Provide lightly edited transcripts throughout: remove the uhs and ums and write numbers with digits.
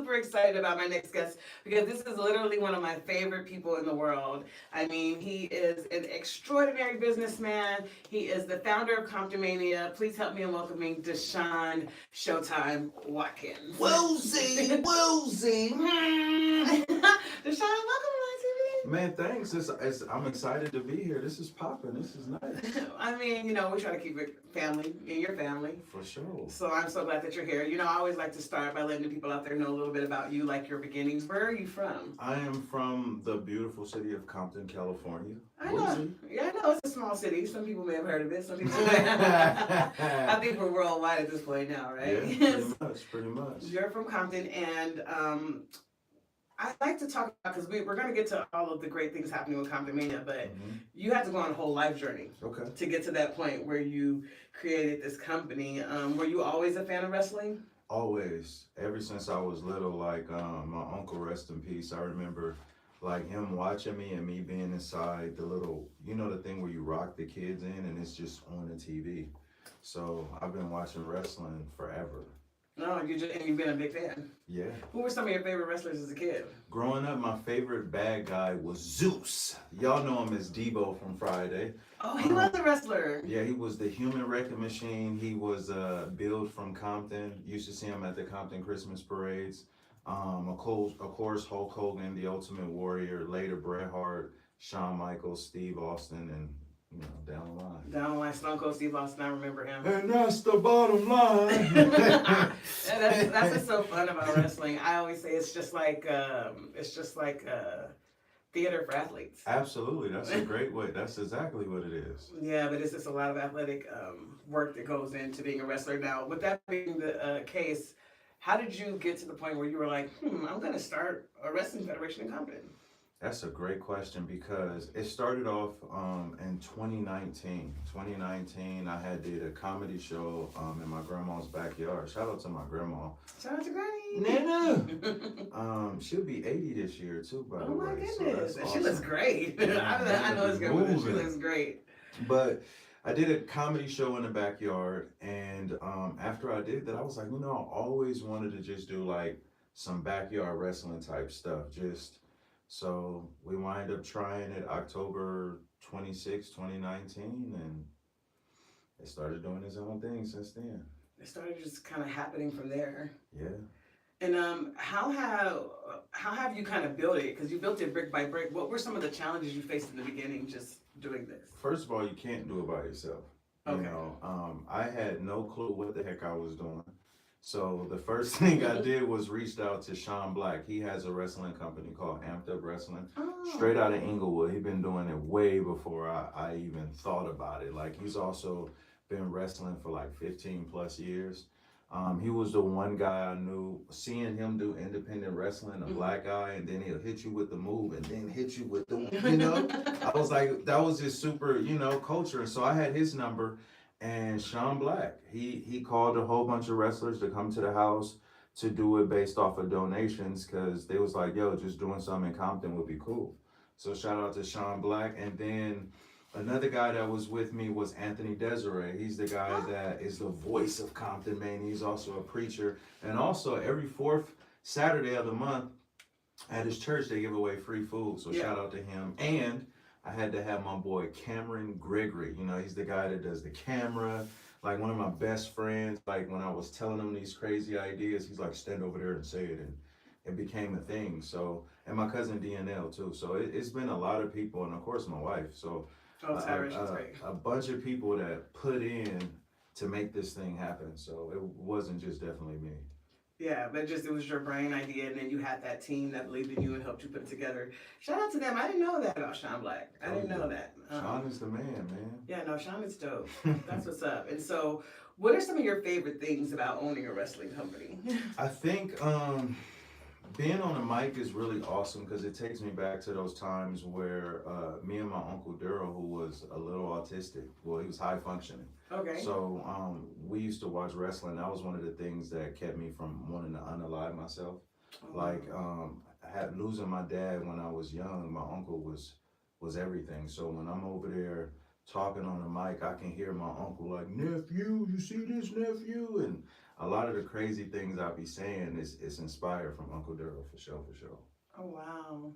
super excited about my next guest because this is literally one of my favorite people in the world. I mean, he is an extraordinary businessman. He is the founder of ComptonMania. Please help me in welcoming Deshaun Showtime Watkins. Woozy, woozy. Deshaun, welcome to my TV. Man, thanks. I'm excited to be here. This is popping. This is nice. I mean, we try to keep it family in your family. For sure. So I'm so glad that you're here. I always like to start by letting the people out there know a little bit about you, like your beginnings. Where are you from? I am from the beautiful city of Compton, California. I know. Woozy. Yeah, I know it's a small city. Some people may have heard of it. Some people I think we're worldwide at this point now, right? Yeah, pretty much. You're from Compton, and I'd like to talk about, because we're going to get to all of the great things happening with ComptonMania, but you had to go on a whole life journey to get to that point where you created this company. Were you always a fan of wrestling? Always. Ever since I was little, like my uncle, rest in peace, I remember like him watching me and me being inside the little, the thing where you rock the kids in and it's just on the TV. So I've been watching wrestling forever. No, and you've been a big fan. Yeah. Who were some of your favorite wrestlers as a kid? Growing up, my favorite bad guy was Zeus. Y'all know him as Debo from Friday. Oh, he was a wrestler. Yeah, he was the human wrecking machine. He was billed from Compton. Used to see him at the Compton Christmas parades. Of course, Hulk Hogan, the Ultimate Warrior. Later, Bret Hart, Shawn Michaels, Steve Austin, and down the line. Down the line, Stone Cold Steve Austin, I remember him. And that's the bottom line. That's what's so fun about wrestling. I always say it's just like theater for athletes. Absolutely, that's a great way. That's exactly what it is. Yeah, but it's just a lot of athletic work that goes into being a wrestler. Now, with that being the case, how did you get to the point where you were like, I'm going to start a wrestling federation in Compton? That's a great question because it started off in 2019. 2019, I did a comedy show in my grandma's backyard. Shout out to my grandma. Shout out to Granny. Nana. She'll be 80 this year too, by the way. Oh my goodness. So awesome. She looks great. I know it's good with her. She looks great. But I did a comedy show in the backyard, and after I did that, I was like, I always wanted to just do like some backyard wrestling type stuff. So we wind up trying it October 26, 2019, and it started doing its own thing since then. It started just kind of happening from there. Yeah. And how have you kind of built it? Because you built it brick by brick. What were some of the challenges you faced in the beginning just doing this? First of all, you can't do it by yourself. Okay. I had no clue what the heck I was doing. So the first thing I did was reached out to Sean Black. He has a wrestling company called Amped Up Wrestling, straight out of Inglewood. He's been doing it way before I even thought about it. Like, he's also been wrestling for like 15 plus years. He was the one guy I knew, seeing him do independent wrestling, a black guy, and then he'll hit you with the move and then hit you with the, I was like, that was just super, culture. And so I had his number. And Sean Black, he called a whole bunch of wrestlers to come to the house to do it based off of donations because they was like, yo, just doing something in Compton would be cool. So shout out to Sean Black. And then another guy that was with me was Anthony Desiree. He's the guy that is the voice of ComptonMania. He's also a preacher. And also every fourth Saturday of the month at his church, they give away free food. So shout out to him. And I had to have my boy Cameron Gregory. He's the guy that does the camera. Like, one of my best friends, like, when I was telling him these crazy ideas, he's like, stand over there and say it. And it became a thing. So, and my cousin DNL too. So it's been a lot of people, and of course my wife. So a bunch of people that put in to make this thing happen. So it wasn't just definitely me. Yeah, but it was your brain idea, and then you had that team that believed in you and helped you put it together. Shout out to them. I didn't know that about Sean Black. I didn't know that. Sean is the man. Yeah, no, Sean is dope. That's what's up. And so, what are some of your favorite things about owning a wrestling company? I think being on the mic is really awesome because it takes me back to those times where me and my uncle Daryl, who was a little autistic, well, he was high functioning. Okay. So we used to watch wrestling. That was one of the things that kept me from wanting to unalive myself. Like losing my dad when I was young, my uncle was everything. So when I'm over there talking on the mic, I can hear my uncle like, nephew, you see this, nephew? And a lot of the crazy things I be saying is inspired from Uncle Daryl for sure, for sure. Oh, wow.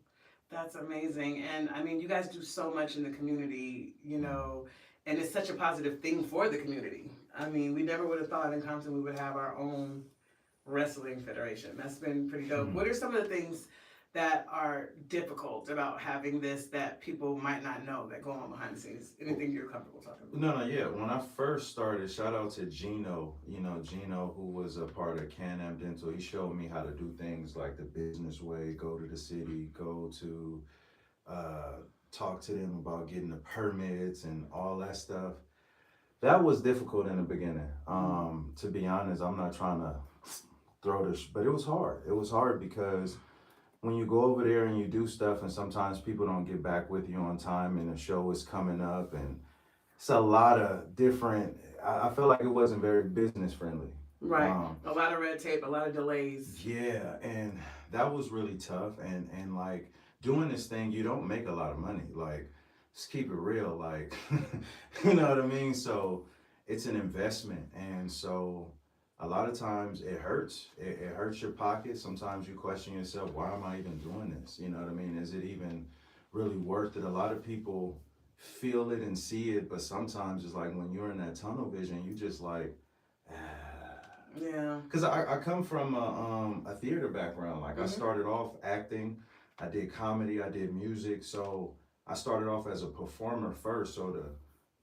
That's amazing. And I mean, you guys do so much in the community, you know, and it's such a positive thing for the community. I mean, we never would have thought in Compton we would have our own wrestling federation. That's been pretty dope. What are some of the things that are difficult about having this that people might not know that go on behind the scenes? Anything you're comfortable talking about? No, yeah. When I first started, shout out to Gino, Gino, who was a part of Can-Am Dental. He showed me how to do things like the business way, go to the city, go to talk to them about getting the permits and all that stuff. That was difficult in the beginning. To be honest, I'm not trying to throw this, but it was hard. It was hard because when you go over there and you do stuff and sometimes people don't get back with you on time and the show is coming up and it's a lot of different, I feel like it wasn't very business friendly. Right. A lot of red tape, a lot of delays. Yeah, and that was really tough. And like doing this thing, you don't make a lot of money. Like, just keep it real. Like, you know what I mean? So it's an investment. And so a lot of times it hurts. It hurts your pocket. Sometimes you question yourself, why am I even doing this? You know what I mean? Is it even really worth it? A lot of people feel it and see it, but sometimes it's like when you're in that tunnel vision, you just like, yeah. Because I come from a theater background. Like I started off acting, I did comedy, I did music. So I started off as a performer first. So to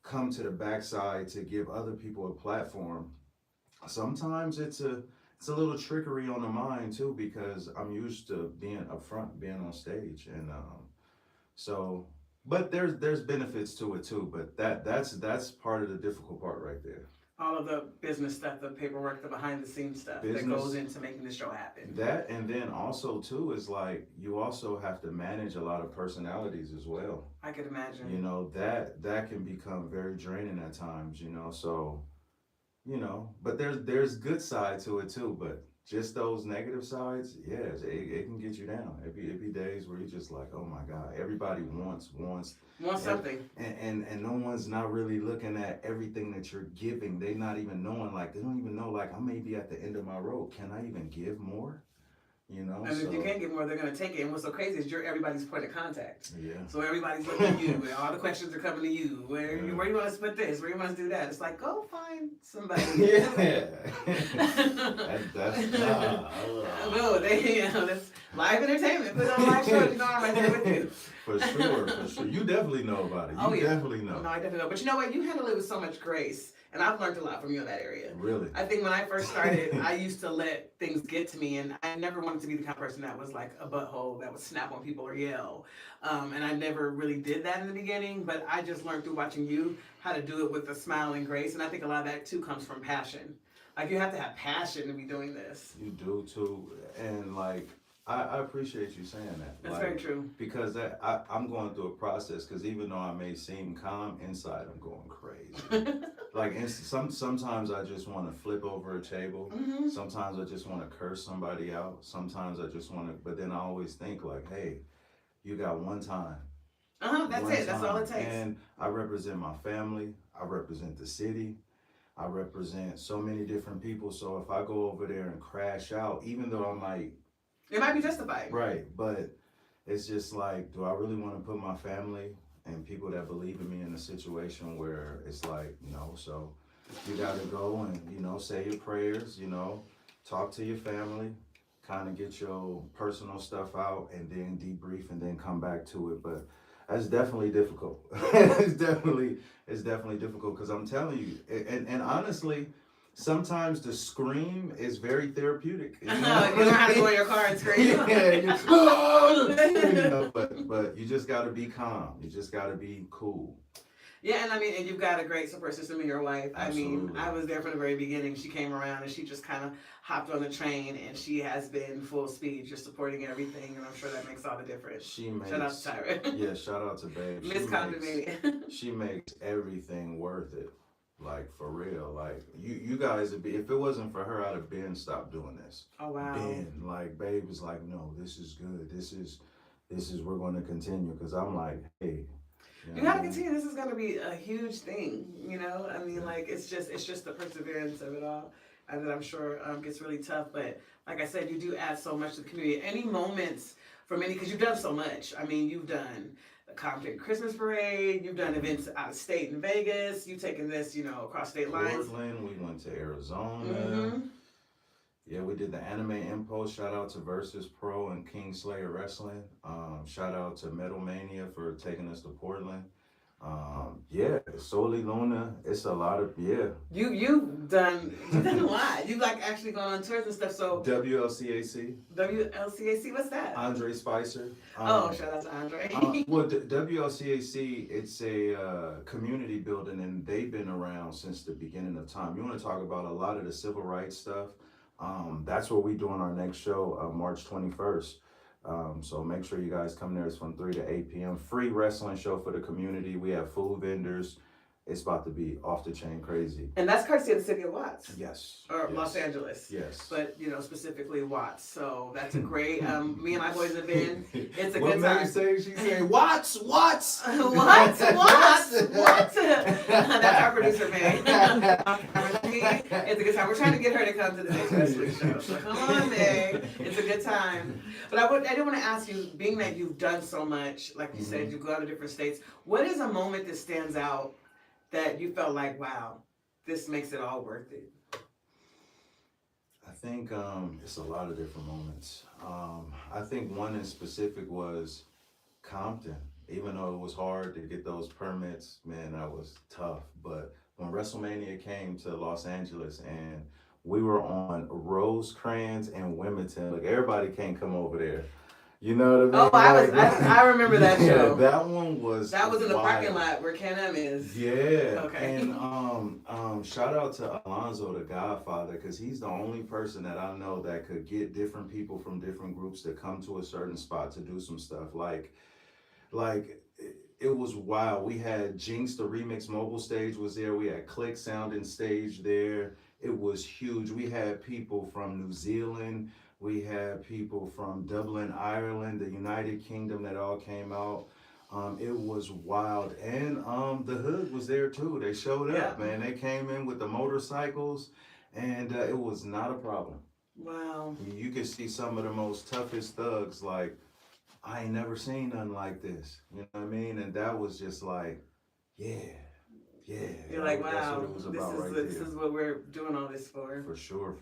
come to the backside to give other people a platform, sometimes it's a little trickery on the mind too, because I'm used to being up front, being on stage, and so. But there's benefits to it too. But that's part of the difficult part right there. All of the business stuff, the paperwork, the behind the scenes stuff that goes into making the show happen. That, and then also too is like you also have to manage a lot of personalities as well. I could imagine. You know, that can become very draining at times, you know. So, you know, but there's good side to it too, but just those negative sides, yes, it can get you down. It be days where you're just like, oh my God, everybody wants something. And no one's not really looking at everything that you're giving. They not even knowing, like, they don't even know, like, I may be at the end of my rope. Can I even give more? You know? And if you can't get more, they're going to take it. And what's so crazy is you're everybody's point of contact. Yeah. So everybody's looking at you, and all the questions are coming to you. Where you want to split this? Where you want to do that? It's like, go find somebody. Yeah. that's no, that's live entertainment. Put on live shows, you know I'm right there with you. For sure. You definitely know about it. You definitely know. No, I definitely know. But you know what? You handle it with so much grace. And I've learned a lot from you in that area. Really? I think when I first started, I used to let things get to me, and I never wanted to be the kind of person that was like a butthole that would snap on people or yell. And I never really did that in the beginning, but I just learned through watching you how to do it with a smile and grace. And I think a lot of that too comes from passion. Like you have to have passion to be doing this. You do too. And like, I appreciate you saying that. That's very true. Because I'm going through a process, because even though I may seem calm, inside I'm going crazy. Like sometimes I just want to flip over a table. Sometimes I just want to curse somebody out. Sometimes I just want to, but then I always think like, hey, you got one time. That's it. That's all it takes. And I represent my family. I represent the city. I represent so many different people. So if I go over there and crash out, even though I might, it might be justified. Right, but it's just like, do I really want to put my family and people that believe in me in a situation where it's like, no? So you got to go and, you know, say your prayers, you know, talk to your family, kind of get your personal stuff out and then debrief and then come back to it. But that's definitely difficult. It's definitely difficult because I'm telling you, and honestly, sometimes the scream is very therapeutic. You know? You don't have to go in your car and scream. You know, but you just got to be calm. You just got to be cool. Yeah, and I mean, and you've got a great support system in your wife. Absolutely. I mean, I was there from the very beginning. She came around and she just kind of hopped on the train, and she has been full speed, just supporting everything, and I'm sure that makes all the difference. Shout out to Tyra. Yeah, shout out to Babe. Miss ComptonMania. She makes everything worth it. Like, for real. Like, you guys would be, if it wasn't for her, I'd have been stopped doing this. Oh, wow. Like, Babe was like, no, this is good. This is we're going to continue. Because I'm like, hey. You gotta continue. This is gonna be a huge thing, you know. I mean, like it's just the perseverance of it all. that I'm sure gets really tough. But like I said, you do add so much to the community. Any moments from any, because you've done so much. I mean, you've done the Compton Christmas Parade, you've done events out of state in Vegas, you've taken this, across state lines. Portland, we went to Arizona. Yeah, we did the Anime Impulse. Shout out to Versus Pro and Kingslayer Wrestling. Shout out to Metal Mania for taking us to Portland. Yeah, Soli Luna. It's a lot of You've done a lot. You've like actually gone on tours and stuff. So WLCAC. WLCAC, what's that? Andre Spicer. Shout out to Andre. WLCAC, it's a community building, and they've been around since the beginning of time. You want to talk about a lot of the civil rights stuff? That's what we do on our next show, March 21st. So make sure you guys come there. It's from 3 to 8 p.m. Free wrestling show for the community. We have food vendors. It's about to be off the chain crazy. And that's courtesy of the city of Watts. Yes. Or yes. Los Angeles. Yes. But, specifically Watts. So that's a great, me and my boys have been. It's a what good time. She say, Watts? Watts? That's our producer, May. It's a good time. We're trying to get her to come to the next wrestling show. So come on, May. It's a good time. But I did want to ask you, being that you've done so much, like you said, you've gone to different states, what is a moment that stands out that you felt like, wow, this makes it all worth it? I think it's a lot of different moments. I think one in specific was Compton. Even though it was hard to get those permits, man, that was tough. But when WrestleMania came to Los Angeles and we were on Rosecrans and Wilmington, like everybody can't come over there. You know what I mean? I remember that show. That one was. That was in the wild. parking lot where Can-Am is. Yeah. Okay. And shout out to Alonzo, the Godfather, because he's the only person that I know that could get different people from different groups to come to a certain spot to do some stuff. Like it was wild. We had Jinx, the Remix Mobile Stage was there. We had Click Sounding Stage there. It was huge. We had people from New Zealand. We had people from Dublin, Ireland, the United Kingdom that all came out. It was wild. And the Hood was there too. They showed up, man. They came in with the motorcycles, and it was not a problem. Wow. You could see some of the most toughest thugs, like, I ain't never seen nothing like this. You know what I mean? And that was just like, yeah. You're like, wow, that's what it was about this is what we're doing all this for. For sure.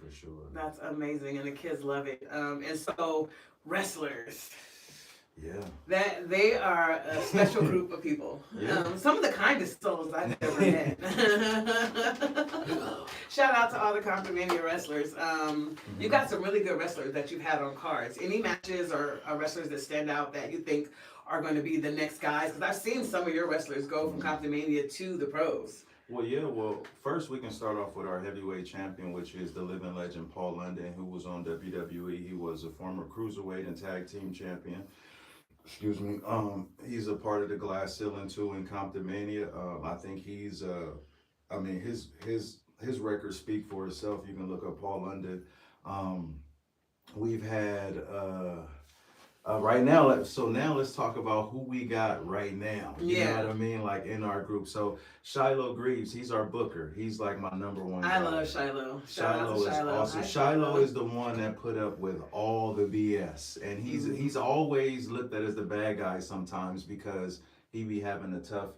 That's amazing, and the kids love it. And so, wrestlers. Yeah. That they are a special group of people. Yeah. Some of the kindest souls I've ever met. Shout out to all the ComptonMania wrestlers. You got some really good wrestlers that you've had on cards. Any matches or wrestlers that stand out that you think are going to be the next guys? Because I've seen some of your wrestlers go from ComptonMania to the pros. Well, first we can start off with our heavyweight champion, which is the living legend Paul London, who was on WWE. He was a former cruiserweight and tag team champion. Excuse me. He's a part of the Glass Ceiling too in ComptonMania. I think he's his records speak for itself. You can look up Paul London. We've had right now, so now let's talk about who we got right now. You know what I mean? Like in our group. So Shiloh Greaves, he's our booker. He's like my number one guy. I love Shiloh. Shiloh is awesome. Shiloh is the one that put up with all the BS. And he's always looked at as the bad guy sometimes because he be having a tough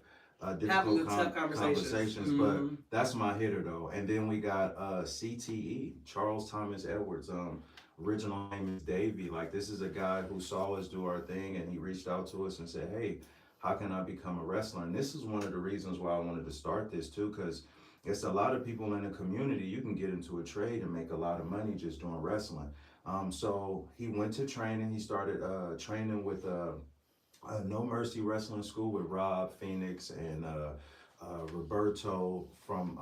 difficult conversations. But that's my hitter though. And then we got CTE, Charles Thomas Edwards. Original name is Davey. Like, this is a guy who saw us do our thing and he reached out to us and said, hey, how can I become a wrestler? And this is one of the reasons why I wanted to start this too, because it's a lot of people in the community. You can get into a trade and make a lot of money just doing wrestling. So he went to training. He started training with No Mercy Wrestling School with Rob Phoenix and Roberto from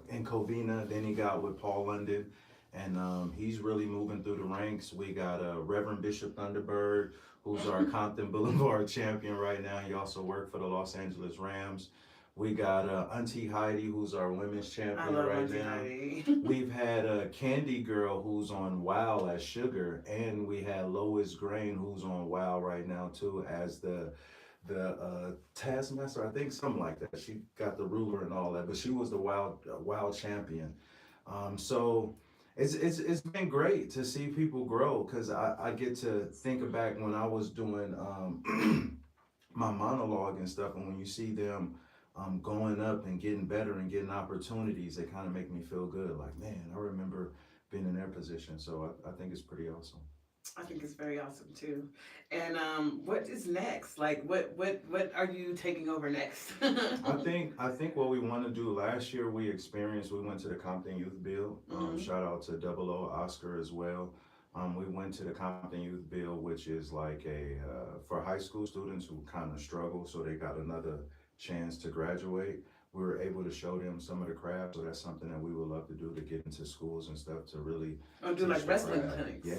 in Covina. Then he got with Paul London. And he's really moving through the ranks. We got Reverend Bishop Thunderbird, who's our Compton Boulevard champion right now. He also worked for the Los Angeles Rams. We got Auntie Heidi, who's our women's champion right Auntie now. Heidi. We've had Candy Girl, who's on WOW as Sugar. And we had Lois Grain, who's on WOW right now, too, as the Taskmaster, I think something like that. She got the ruler and all that, but she was the WOW champion. So it's been great to see people grow because I get to think back when I was doing my monologue and stuff, and when you see them going up and getting better and getting opportunities, they kind of make me feel good. Like, man, I remember being in their position. So I think it's pretty awesome. I think it's very awesome too. And what is next? Like, what are you taking over next? I think what we want to do. Last year we went to the Compton Youth Bill. Shout out to Double O Oscar as well. We went to the Compton Youth Bill, which is like for high school students who kind of struggle, so they got another chance to graduate. We were able to show them some of the crafts, so that's something that we would love to do, to get into schools and stuff to really do like wrestling clinics. Yeah.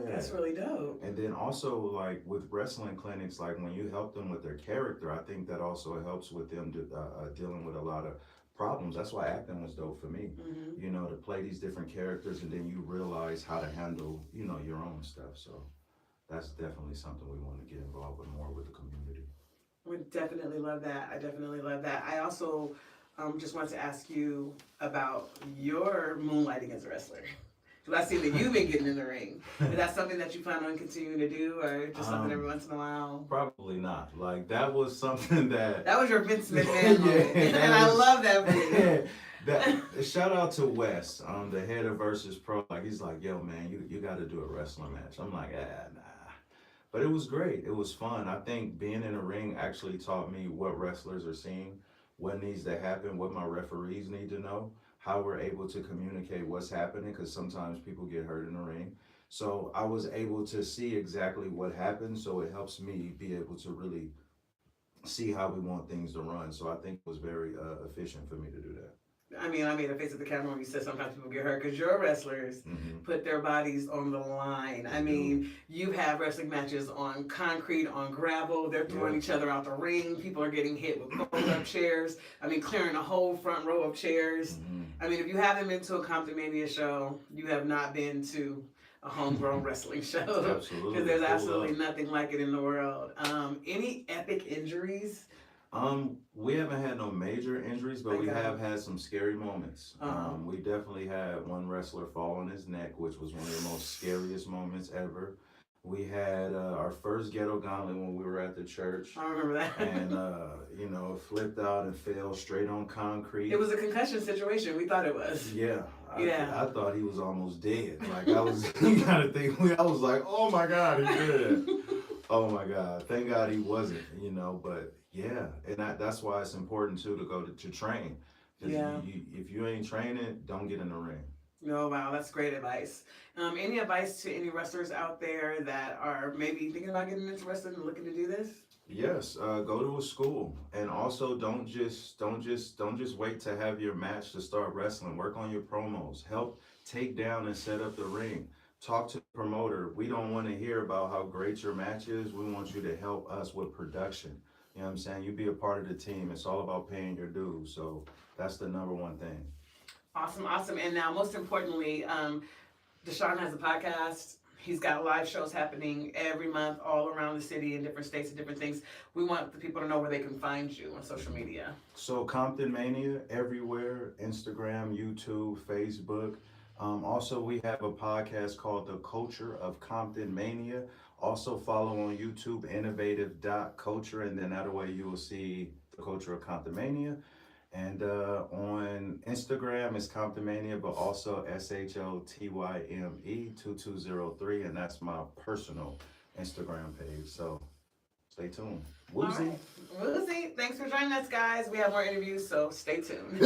That's really dope. And then also like with wrestling clinics, like when you help them with their character, I think that also helps with them dealing with a lot of problems. That's why acting was dope for me. You know, to play these different characters and then you realize how to handle, you know, your own stuff. So that's definitely something we want to get involved with more with the community. We definitely love that. I definitely love that. I also just want to ask you about your moonlighting as a wrestler. Because I see that you've been getting in the ring. Is that something that you plan on continuing to do, or just something every once in a while? Probably not. Like, that was something that was your Vince McMahon moment. And I love that for you. Shout out to Wes, the head of Versus Pro. Like, he's like, yo, man, you got to do a wrestling match. I'm like, nah. But it was great. It was fun. I think being in a ring actually taught me what wrestlers are seeing, what needs to happen, what my referees need to know, how we're able to communicate what's happening, because sometimes people get hurt in the ring. So I was able to see exactly what happened, so it helps me be able to really see how we want things to run. So I think it was very efficient for me to do that. I mean, I made a face at the camera when you said sometimes people get hurt because your wrestlers put their bodies on the line. I mean, you have wrestling matches on concrete, on gravel. They're throwing each other out the ring. People are getting hit with fold-up chairs. I mean, clearing a whole front row of chairs. I mean, if you haven't been to a ComptonMania show, you have not been to a homegrown wrestling show. Absolutely. Because there's absolutely nothing like it in the world. Any epic injuries? We haven't had no major injuries, but we have had some scary moments. We definitely had one wrestler fall on his neck, which was one of the most scariest moments ever. We had our first ghetto gauntlet when we were at the church. I remember that. And, you know, flipped out and fell straight on concrete. It was a concussion situation. We thought it was. Yeah. I thought he was almost dead. Like, I was, you gotta think, I was like, oh my God, he's dead. Oh my God. Thank God he wasn't, you know, but yeah. And that's why it's important too to go to train. Yeah. If you ain't training, don't get in the ring. Oh, wow. That's great advice. Any advice to any wrestlers out there that are maybe thinking about getting into wrestling and looking to do this? Yes, go to a school, and also don't just wait to have your match to start wrestling. Work on your promos. Help take down and set up the ring. Talk to the promoter. We don't want to hear about how great your match is. We want you to help us with production. You know what I'm saying? You be a part of the team. It's all about paying your dues. So that's the number one thing. Awesome. And now, most importantly, Deshaun has a podcast. He's got live shows happening every month all around the city in different states and different things. We want the people to know where they can find you on social media. So ComptonMania everywhere, Instagram, YouTube, Facebook. Also, we have a podcast called The Culture of ComptonMania. Also follow on YouTube, innovative.culture, and then that way you will see The Culture of ComptonMania. And on Instagram, it's ComptonMania, but also SHOTYME2203, and that's my personal Instagram page. So stay tuned. Woozy. Right. Woozy. Thanks for joining us, guys. We have more interviews, so stay tuned.